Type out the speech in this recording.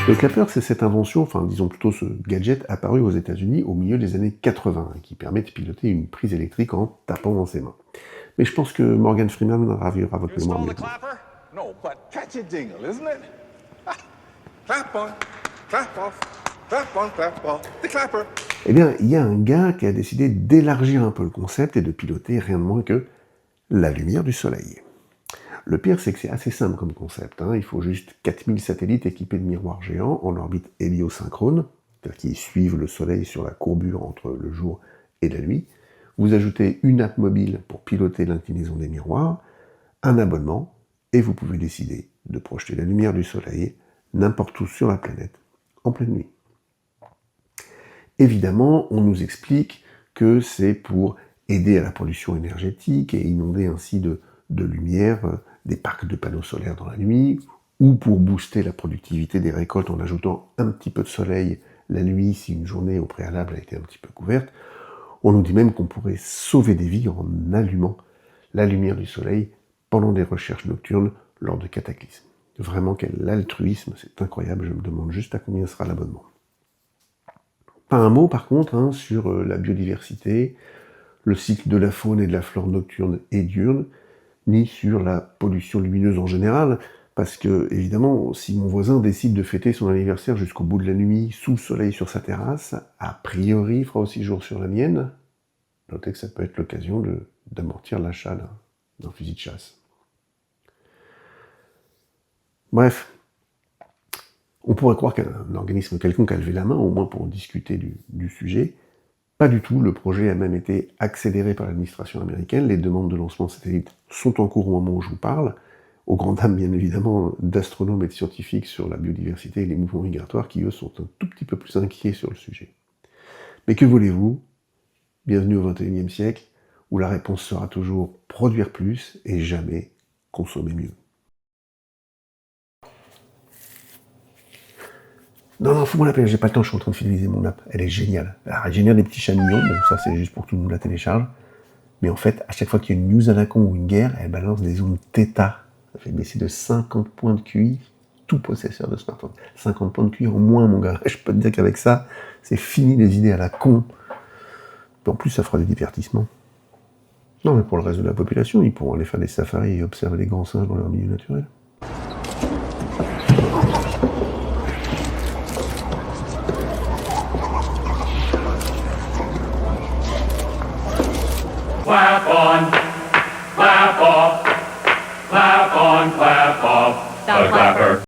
Le clapper, c'est cette invention, enfin disons plutôt ce gadget apparu aux États-Unis au milieu des années 80, qui permet de piloter une prise électrique en tapant dans ses mains. Mais je pense que Morgan Freeman ravira votre mémoire mieux que moi. No, but catchy jingle, isn't it? Ah, clap on, clap off, clap on, clap off, the clapper. Eh bien, il y a un gars qui a décidé d'élargir un peu le concept et de piloter rien de moins que la lumière du soleil. Le pire, c'est que c'est assez simple comme concept. Il faut juste 4000 satellites équipés de miroirs géants en orbite héliosynchrone, c'est-à-dire qui suivent le soleil sur la courbure entre le jour et la nuit. Vous ajoutez une app mobile pour piloter l'inclinaison des miroirs, un abonnement, et vous pouvez décider de projeter la lumière du soleil n'importe où sur la planète, en pleine nuit. Évidemment, on nous explique que c'est pour aider à la pollution énergétique et inonder ainsi de lumière des parcs de panneaux solaires dans la nuit, ou pour booster la productivité des récoltes en ajoutant un petit peu de soleil la nuit si une journée au préalable a été un petit peu couverte. On nous dit même qu'on pourrait sauver des vies en allumant la lumière du soleil pendant des recherches nocturnes lors de cataclysmes. Vraiment, quel altruisme, c'est incroyable, je me demande juste à combien sera l'abonnement. Pas un mot par contre sur la biodiversité, le cycle de la faune et de la flore nocturne et diurne, ni sur la pollution lumineuse en général, parce que, évidemment, si mon voisin décide de fêter son anniversaire jusqu'au bout de la nuit, sous le soleil sur sa terrasse, a priori il fera aussi jour sur la mienne. Notez que ça peut être l'occasion d'amortir l'achat d'un fusil de chasse. Bref, on pourrait croire qu'un organisme quelconque a levé la main, au moins pour discuter du sujet. Pas du tout, le projet a même été accéléré par l'administration américaine, les demandes de lancement de satellites sont en cours au moment où je vous parle, aux grandes dames bien évidemment d'astronomes et de scientifiques sur la biodiversité et les mouvements migratoires qui eux sont un tout petit peu plus inquiets sur le sujet. Mais que voulez-vous? Bienvenue au XXIe siècle, où la réponse sera toujours produire plus et jamais consommer mieux. Non, faut-moi l'appeler, j'ai pas le temps, je suis en train de finaliser mon app. Elle est géniale. Elle génère des petits chats mignons, bon ça c'est juste pour que tout le monde la télécharge. Mais en fait, à chaque fois qu'il y a une news à la con ou une guerre, elle balance des ondes θ. Ça fait baisser de 50 points de QI tout possesseur de smartphone. 50 points de QI en moins, mon gars. Je peux te dire qu'avec ça, c'est fini les idées à la con. En plus, ça fera des divertissements. Non, mais pour le reste de la population, ils pourront aller faire des safaris et observer les grands singes dans leur milieu naturel.